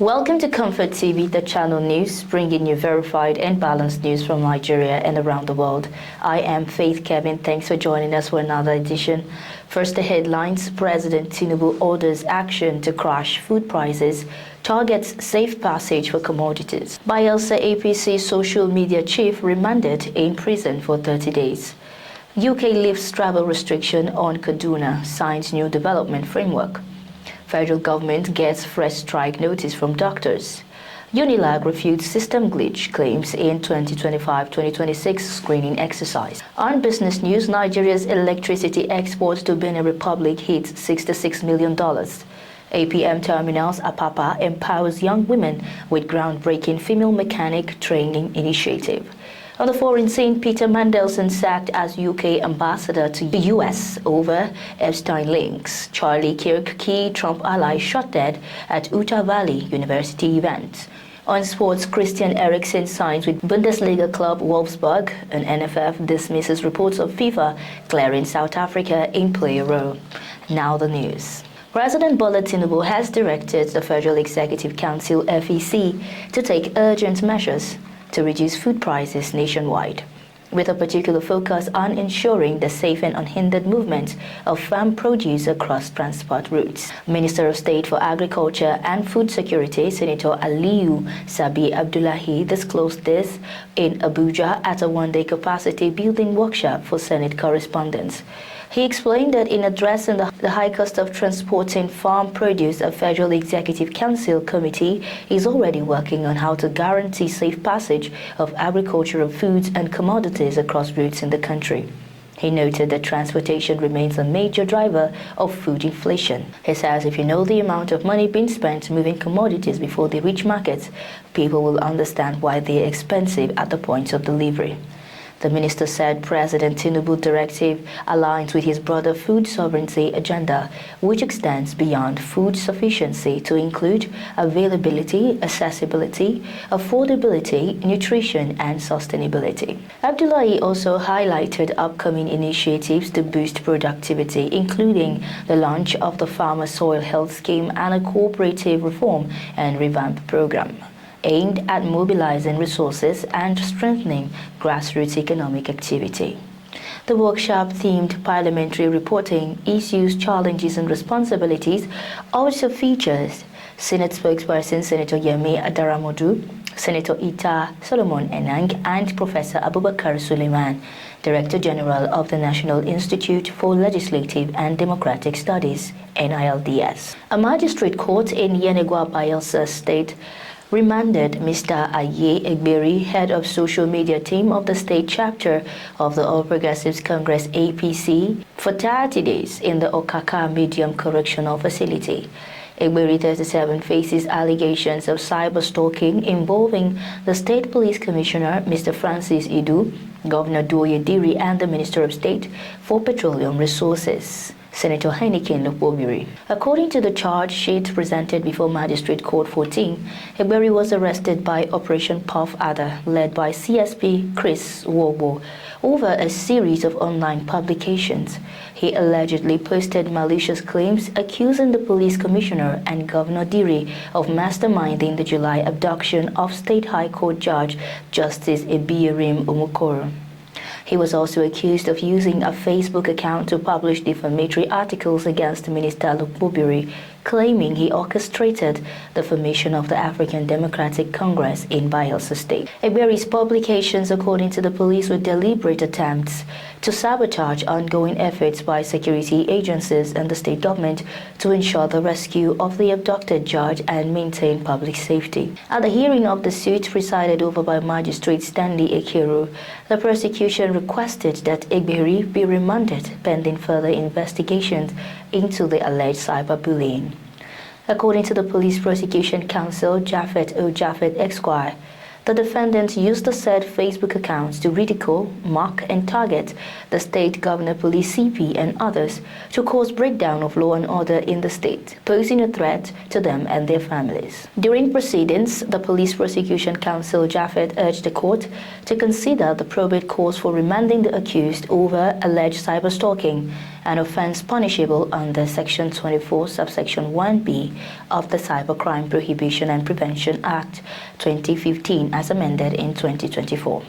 Welcome to Comfort TV, the channel news, bringing you verified and balanced news from Nigeria and around the world. I am Faith Kevin. Thanks for joining us for another edition. First, the headlines. President Tinubu orders action to crash food prices, targets safe passage for commodities. Bayelsa APC social media chief remanded in prison for 30 days. UK lifts travel restriction on Kaduna, signs new development framework. Federal government gets fresh strike notice from doctors. Unilag refutes system glitch claims in 2025-2026 screening exercise. On business news, Nigeria's electricity exports to Benin Republic hit $66 million. APM Terminals Apapa empowers young women with groundbreaking female mechanic training initiative. On the foreign scene, Peter Mandelson sacked as UK ambassador to the US over Epstein links. Charlie Kirk, key Trump ally, shot dead at Utah Valley University event. On sports, Christian Eriksen signs with Bundesliga club Wolfsburg, and NFF dismisses reports of FIFA clearing South Africa in player role. Now the news. President Bola Tinubu has directed the Federal Executive Council FEC to take urgent measures to reduce food prices nationwide, with a particular focus on ensuring the safe and unhindered movement of farm produce across transport routes. Minister of State for Agriculture and Food Security, Senator Aliyu Sabi Abdullahi, disclosed this in Abuja at a one-day capacity building workshop for Senate correspondents. He explained that in addressing the high cost of transporting farm produce, a Federal Executive Council committee is already working on how to guarantee safe passage of agricultural foods and commodities across routes in the country. He noted that transportation remains a major driver of food inflation. He says if you know the amount of money being spent moving commodities before they reach markets, people will understand why they are expensive at the point of delivery. The minister said President Tinubu's directive aligns with his broader food sovereignty agenda, which extends beyond food sufficiency to include availability, accessibility, affordability, nutrition, and sustainability. Abdullahi also highlighted upcoming initiatives to boost productivity, including the launch of the Farmer Soil Health Scheme and a cooperative reform and revamp program aimed at mobilizing resources and strengthening grassroots economic activity. The workshop themed parliamentary reporting, issues, challenges and responsibilities also features Senate spokesperson Senator Yemi Adaramodu, Senator Ita Solomon Enang, and Professor Abubakar Suleiman, Director General of the National Institute for Legislative and Democratic Studies, NILDS. A magistrate court in Yenagoa, Bayelsa State remanded Mr. Aye Egberi, head of social media team of the state chapter of the All Progressives Congress APC, for 30 days in the Okaka Medium Correctional Facility. Egberi, 37, faces allegations of cyber-stalking involving the State Police Commissioner, Mr. Francis Idu, Governor Doye Diri, and the Minister of State for Petroleum Resources, Senator Heineken Lopobiri. According to the charge sheet presented before Magistrate Court 14, Egberi was arrested by Operation Puff Adder, led by CSP Chris Wobo, over a series of online publications. He allegedly posted malicious claims accusing the police commissioner and Governor Diri of masterminding the July abduction of State High Court Judge Justice Ebiyerim Umukoro. He was also accused of using a Facebook account to publish defamatory articles against Minister Lukbubiri, claiming he orchestrated the formation of the African Democratic Congress in Bayelsa State. Egberi's publications, according to the police, were deliberate attempts to sabotage ongoing efforts by security agencies and the state government to ensure the rescue of the abducted judge and maintain public safety. At the hearing of the suit presided over by Magistrate Stanley Ekeru, the prosecution requested that Egberi be remanded pending further investigations into the alleged cyberbullying. According to the Police Prosecution Counsel, Japhet O. Japhet Esquire, The defendants used the said Facebook accounts to ridicule, mock, and target the state governor, police CP, and others to cause breakdown of law and order in the state, posing a threat to them and their families. During proceedings, the Police Prosecution Counsel Japheth urged the court to consider the probate cause for remanding the accused over alleged cyberstalking, an offence punishable under Section 24, subsection 1b of the Cybercrime Prohibition and Prevention Act 2015 as amended in 2024.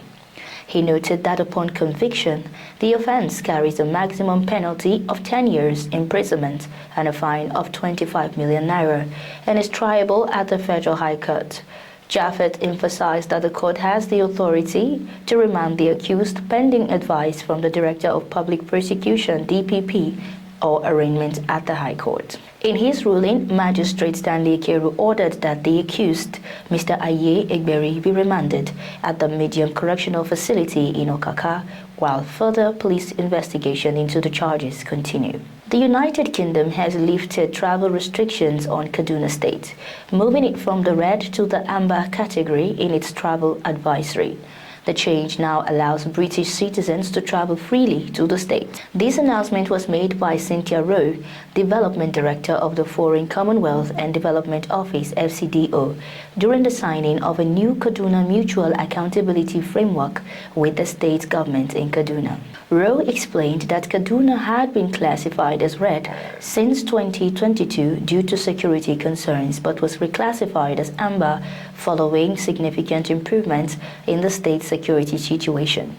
He noted that upon conviction, the offence carries a maximum penalty of 10 years imprisonment and a fine of 25 million naira and is triable at the Federal High Court. Japheth emphasized that the court has the authority to remand the accused pending advice from the Director of Public Prosecution (DPP) or arraignment at the High Court. In his ruling, Magistrate Stanley Keru ordered that the accused, Mr. Aye Egberi, be remanded at the Medium Correctional Facility in Okaka while further police investigation into the charges continue. The United Kingdom has lifted travel restrictions on Kaduna State, moving it from the red to the amber category in its travel advisory. The change now allows British citizens to travel freely to the state. This announcement was made by Cynthia Rowe, Development Director of the Foreign Commonwealth and Development Office (FCDO), during the signing of a new Kaduna Mutual Accountability Framework with the state government in Kaduna. Rowe explained that Kaduna had been classified as red since 2022 due to security concerns, but was reclassified as amber following significant improvements in the state's security situation.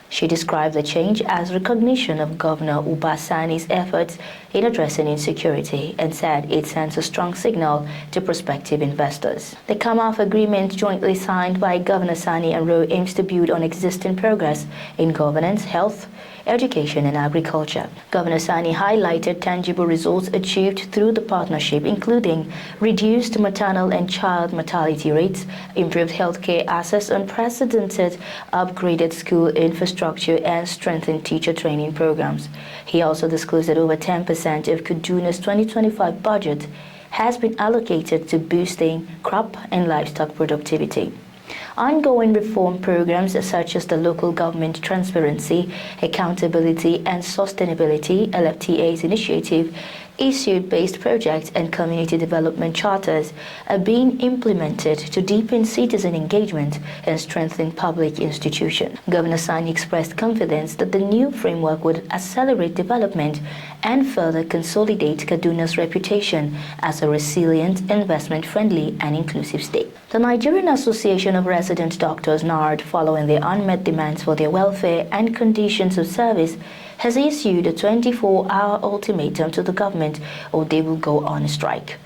She described the change as recognition of Governor Uba Sani's efforts in addressing insecurity and said it sends a strong signal to prospective investors. The come-off agreement jointly signed by Governor Sani and Rowe aims to build on existing progress in governance, health, education and agriculture. Governor Sani highlighted tangible results achieved through the partnership, including reduced maternal and child mortality rates, improved healthcare access, unprecedented upgraded school infrastructure, and strengthened teacher training programs. He also disclosed that over 10% of Kaduna's 2025 budget has been allocated to boosting crop and livestock productivity. Ongoing reform programs such as the Local Government Transparency, Accountability and Sustainability (LFTA's) initiative, issue-based projects and community development charters are being implemented to deepen citizen engagement and strengthen public institutions. Governor Sani expressed confidence that the new framework would accelerate development and further consolidate Kaduna's reputation as a resilient, investment-friendly and inclusive state. The Nigerian Association of Resident Doctors (NARD), following their unmet demands for their welfare and conditions of service, has issued a 24-hour ultimatum to the government or they will go on strike.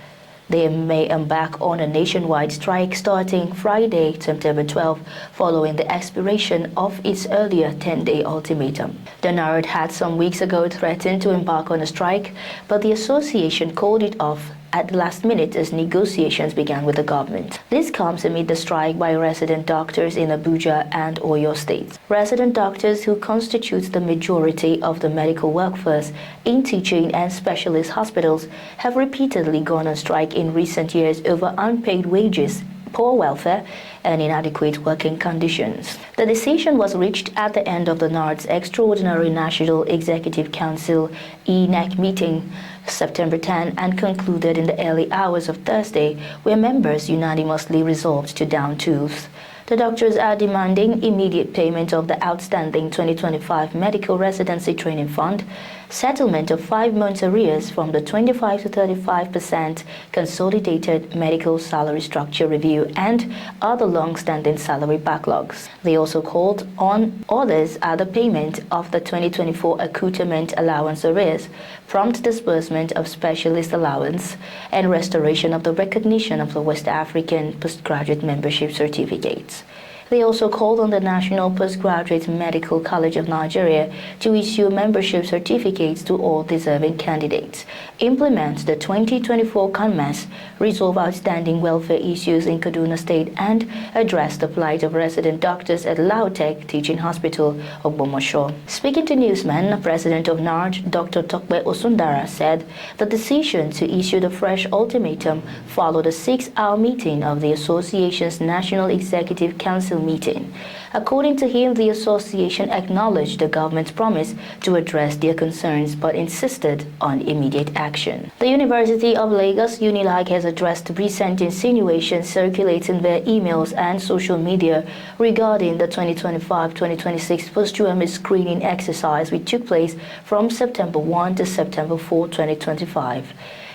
They may embark on a nationwide strike starting Friday, September 12, following the expiration of its earlier 10-day ultimatum. The NARD had some weeks ago threatened to embark on a strike, but the association called it off at the last minute as negotiations began with the government. This comes amid the strike by resident doctors in Abuja and Oyo states. Resident doctors, who constitute the majority of the medical workforce in teaching and specialist hospitals, have repeatedly gone on strike in recent years over unpaid wages, poor welfare, and inadequate working conditions. The decision was reached at the end of the NARD's Extraordinary National Executive Council (ENEC) meeting September 10 and concluded in the early hours of Thursday, where members unanimously resolved to down tools. The doctors are demanding immediate payment of the outstanding 2025 Medical Residency Training Fund, settlement of 5 months arrears from the 25 to 35% Consolidated Medical Salary Structure Review, and other long-standing salary backlogs. They also called on others are the payment of the 2024 Accoutrement Allowance arrears, prompt disbursement of specialist allowance, and restoration of the recognition of the West African postgraduate membership certificates. They also called on the National Postgraduate Medical College of Nigeria to issue membership certificates to all deserving candidates, implement the 2024 CONMAS, resolve outstanding welfare issues in Kaduna State, and address the plight of resident doctors at Lautech Teaching Hospital of Bomosho. Speaking to newsmen, President of NARJ, Dr. Tokbe Osundara, said the decision to issue the fresh ultimatum followed a 6-hour meeting of the association's National Executive Council meeting. According to him, the association acknowledged the government's promise to address their concerns but insisted on immediate action. The University of Lagos UNILAG has addressed recent insinuations circulating via emails and social media regarding the 2025-2026 post-UME screening exercise which took place from September 1 to September 4, 2025.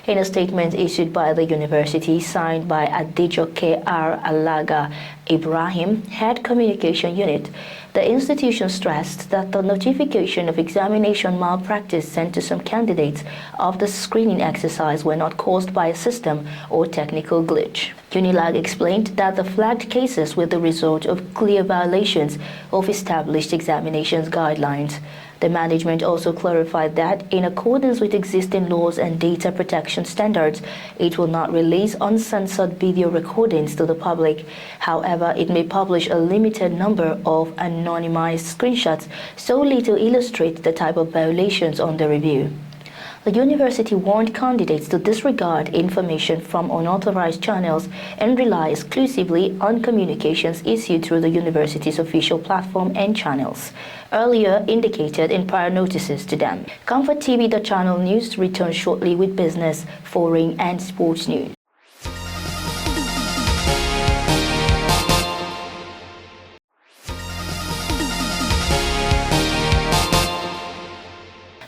In a statement issued by the university signed by Adejoke R. Alaga Ibrahim, Head Communication Unit, the institution stressed that the notification of examination malpractice sent to some candidates of the screening exercise were not caused by a system or technical glitch. UNILAG explained that the flagged cases were the result of clear violations of established examinations guidelines. The management also clarified that, in accordance with existing laws and data protection standards, it will not release uncensored video recordings to the public. However, it may publish a limited number of anonymized screenshots solely to illustrate the type of violations under review. The university warned candidates to disregard information from unauthorized channels and rely exclusively on communications issued through the university's official platform and channels, earlier indicated in prior notices to them. ComfortTV.channel news returns shortly with business, foreign and sports news.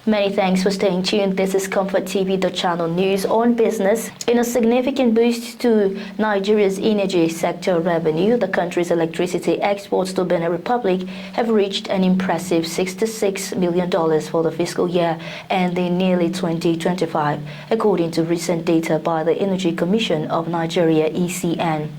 Many thanks for staying tuned. This is ComfortTV.channel news on business. In a significant boost to Nigeria's energy sector revenue, the country's electricity exports to Benin Republic have reached an impressive $66 million for the fiscal year ending nearly 2025, according to recent data by the Energy Commission of Nigeria, ECN.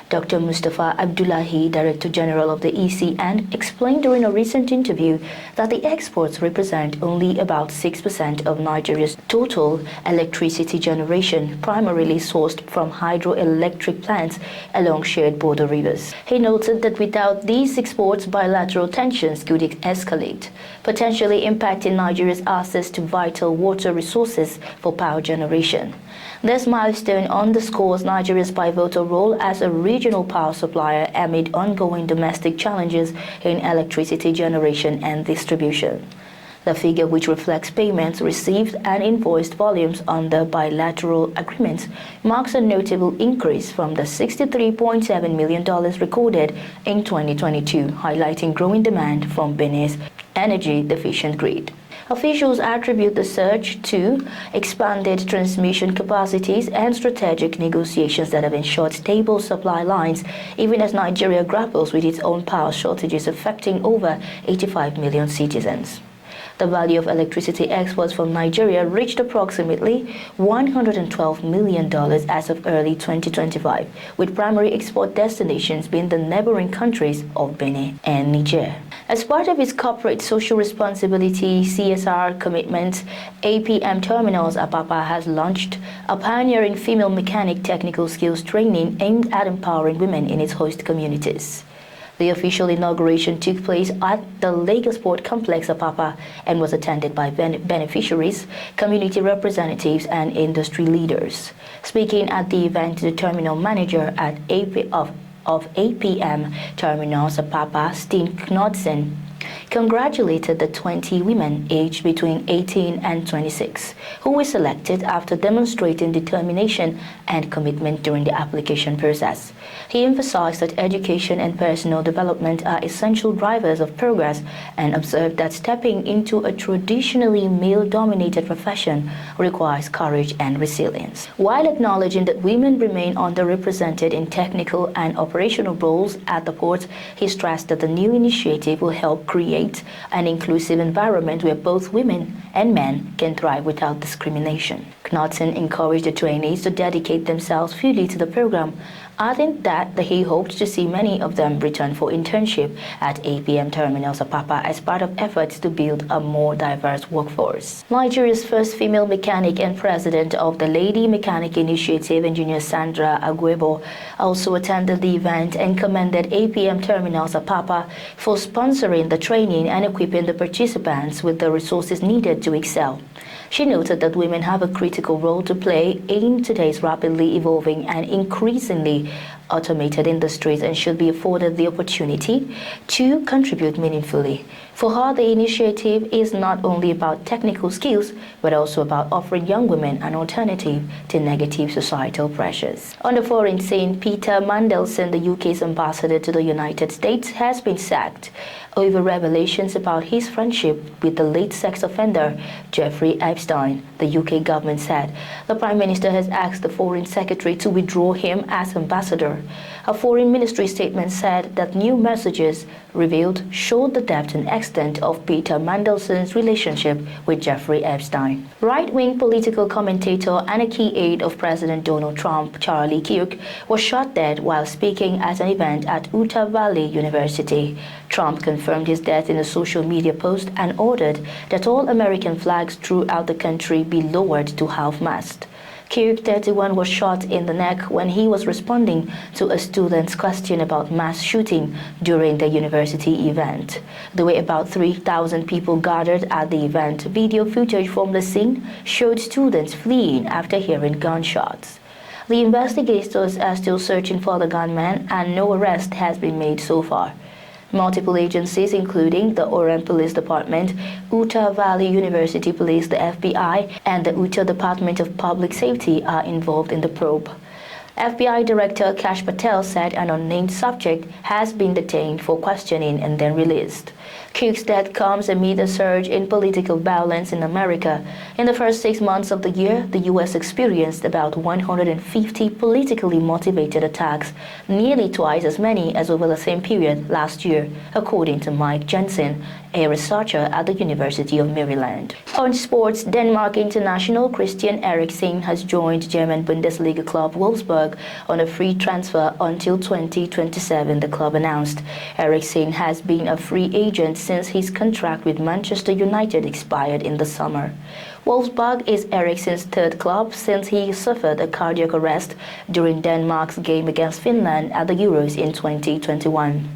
Dr. Mustapha Abdullahi, Director General of the ECN, explained during a recent interview that the exports represent only about 6% of Nigeria's total electricity generation, primarily sourced from hydroelectric plants along shared border rivers. He noted that without these exports, bilateral tensions could escalate, potentially impacting Nigeria's access to vital water resources for power generation. This milestone underscores Nigeria's pivotal role as a regional power supplier amid ongoing domestic challenges in electricity generation and distribution. The figure, which reflects payments received and invoiced volumes under bilateral agreements, marks a notable increase from the $63.7 million recorded in 2022, highlighting growing demand from Benin's energy-deficient grid. Officials attribute the surge to expanded transmission capacities and strategic negotiations that have ensured stable supply lines, even as Nigeria grapples with its own power shortages affecting over 85 million citizens. The value of electricity exports from Nigeria reached approximately $112 million as of early 2025, with primary export destinations being the neighboring countries of Benin and Niger. As part of its corporate social responsibility CSR commitment, APM Terminals Apapa has launched a pioneering female mechanic technical skills training aimed at empowering women in its host communities. The official inauguration took place at the Lagos Port Complex Apapa and was attended by beneficiaries, community representatives, and industry leaders. Speaking at the event, the terminal manager at APM Terminals Apapa, Steen Knudsen, congratulated the 20 women aged between 18 and 26 who were selected after demonstrating determination and commitment during the application process. He emphasized that education and personal development are essential drivers of progress and observed that stepping into a traditionally male-dominated profession requires courage and resilience. While acknowledging that women remain underrepresented in technical and operational roles at the port, he stressed that the new initiative will help create an inclusive environment where both women and men can thrive without discrimination. Knudsen encouraged the trainees to dedicate themselves fully to the program, adding that he hoped to see many of them return for internship at APM Terminals Apapa as part of efforts to build a more diverse workforce. Nigeria's first female mechanic and president of the Lady Mechanic Initiative, Engineer Sandra Agwebo, also attended the event and commended APM Terminals Apapa for sponsoring the training and equipping the participants with the resources needed to excel. She noted that women have a critical role to play in today's rapidly evolving and increasingly automated industries and should be afforded the opportunity to contribute meaningfully. For her, the initiative is not only about technical skills, but also about offering young women an alternative to negative societal pressures. On the foreign scene, Peter Mandelson, the UK's ambassador to the United States, has been sacked over revelations about his friendship with the late sex offender Jeffrey Epstein, the UK government said. The Prime Minister has asked the Foreign Secretary to withdraw him as ambassador. A Foreign Ministry statement said that new messages revealed showed the depth and extent of Peter Mandelson's relationship with Jeffrey Epstein. Right-wing political commentator and a key aide of President Donald Trump, Charlie Kirk, was shot dead while speaking at an event at Utah Valley University. Trump confirmed his death in a social media post and ordered that all American flags throughout the country be lowered to half-mast. Kirk, 31, was shot in the neck when he was responding to a student's question about mass shooting during the university event. The way about 3,000 people gathered at the event, video footage from the scene showed students fleeing after hearing gunshots. The investigators are still searching for the gunman and no arrest has been made so far. Multiple agencies, including the Orem Police Department, Utah Valley University Police, the FBI, and the Utah Department of Public Safety are involved in the probe. FBI Director Kash Patel said an unnamed subject has been detained for questioning and then released. Kirk's death comes amid a surge in political violence in America. In the first 6 months of the year, the U.S. experienced about 150 politically motivated attacks, nearly twice as many as over the same period last year, according to Mike Jensen, a researcher at the University of Maryland. On sports, Denmark international Christian Eriksen has joined German Bundesliga club Wolfsburg on a free transfer until 2027, the club announced. Eriksen has been a free agent since his contract with Manchester United expired in the summer. Wolfsburg is Eriksen's third club since he suffered a cardiac arrest during Denmark's game against Finland at the Euros in 2021.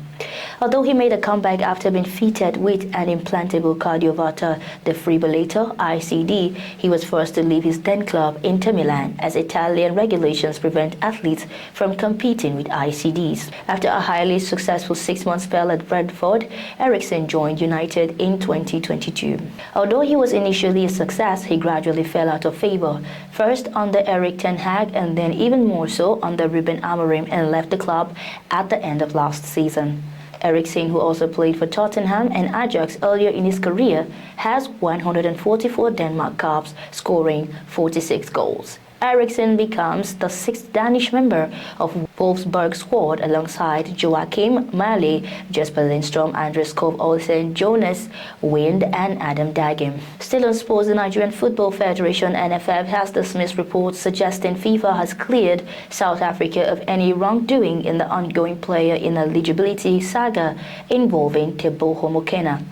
Although he made a comeback after being fitted with an implantable cardioverter defibrillator (ICD), he was forced to leave his then club, Inter Milan, as Italian regulations prevent athletes from competing with ICDs. After a highly successful 6-month spell at Brentford, Eriksen joined United in 2022. Although he was initially a success, he gradually fell out of favor, first under Erik ten Hag and then even more so under Ruben Amorim, and left the club at the end of last season. Eriksen, who also played for Tottenham and Ajax earlier in his career, has 144 Denmark caps, scoring 46 goals. Eriksen becomes the 6th Danish member of Wolfsburg's squad alongside Joachim Mæhle, Jesper Lindstrom, Andres Skov Olsen, Jonas Wind and Adam Dagim. Still on sports, the Nigerian Football Federation (NFF) has dismissed reports suggesting FIFA has cleared South Africa of any wrongdoing in the ongoing player ineligibility saga involving Teboho Mokoena.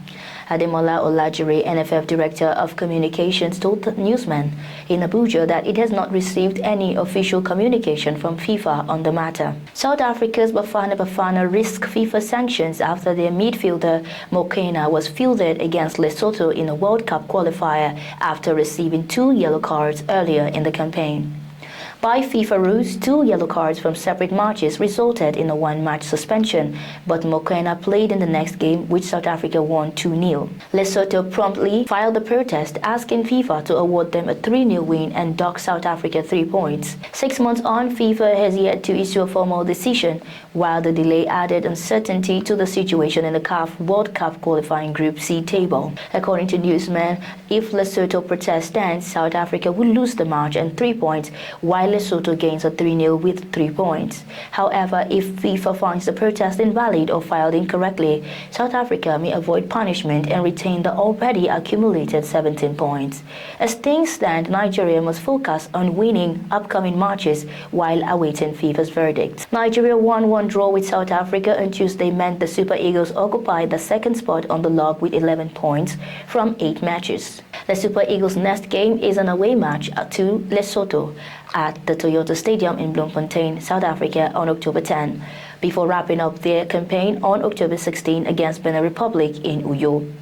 Ademola Olajire, NFF Director of Communications, told the newsman in Abuja that it has not received any official communication from FIFA on the matter. South Africa's Bafana risked FIFA sanctions after their midfielder Mokoena was fielded against Lesotho in a World Cup qualifier after receiving 2 yellow cards earlier in the campaign. By FIFA rules, 2 yellow cards from separate matches resulted in a 1-match suspension, but Mokoena played in the next game, which South Africa won 2-0. Lesotho promptly filed a protest asking FIFA to award them a 3-0 win and dock South Africa 3 points. 6 months on, FIFA has yet to issue a formal decision, while the delay added uncertainty to the situation in the CAF World Cup qualifying Group C table. According to newsman, if Lesotho protest stands, South Africa will lose the match and 3 points, while while Lesotho gains a 3-0 with 3 points. However, if FIFA finds the protest invalid or filed incorrectly, South Africa may avoid punishment and retain the already accumulated 17 points. As things stand, Nigeria must focus on winning upcoming matches while awaiting FIFA's verdict. Nigeria 1-1 draw with South Africa on Tuesday meant the Super Eagles occupied the second spot on the log with 11 points from 8 matches. The Super Eagles' next game is an away match to Lesotho at the Toyota Stadium in Bloemfontein, South Africa on October 10, before wrapping up their campaign on October 16 against Benin Republic in Uyo.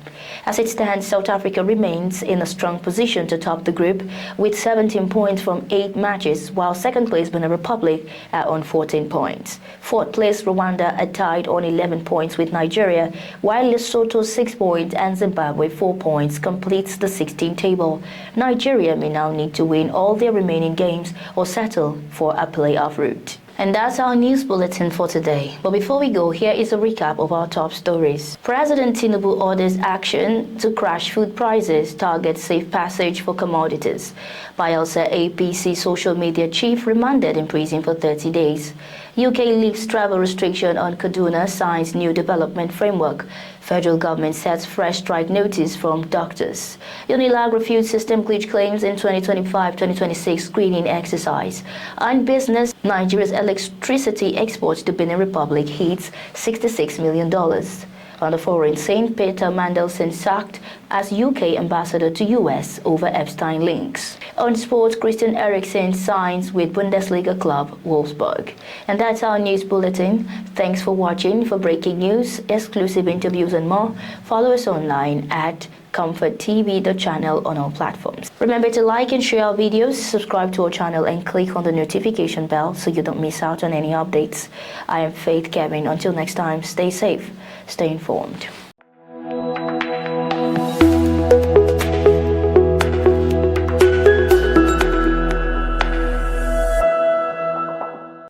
As it stands, South Africa remains in a strong position to top the group with 17 points from 8 matches, while second place Benin Republic are on 14 points. Fourth place Rwanda are tied on 11 points with Nigeria, while Lesotho 6 points and Zimbabwe 4 points completes the 16th table. Nigeria may now need to win all their remaining games or settle for a playoff route. And that's our news bulletin for today. But before we go, here is a recap of our top stories. President Tinubu orders action to crash food prices, targets safe passage for commodities. Bayelsa APC social media chief remanded in prison for 30 days. UK lifts travel restriction on Kaduna, signs new development framework. Federal government sets fresh strike notice from doctors. Unilag refutes system glitch claims in 2025-2026 screening exercise. On business, Nigeria's electricity exports to Benin Republic hits $66 million. On the foreign scene, Peter Mandelson sacked as UK ambassador to US over Epstein links. On sports, Christian Eriksen signs with Bundesliga club Wolfsburg. And that's our news bulletin. Thanks for watching. For breaking news, exclusive interviews and more, follow us online at ComfortTV.channel on all platforms. Remember to like and share our videos, subscribe to our channel and click on the notification bell so you don't miss out on any updates. I am Faith Kevin. Until next time, stay safe, stay informed.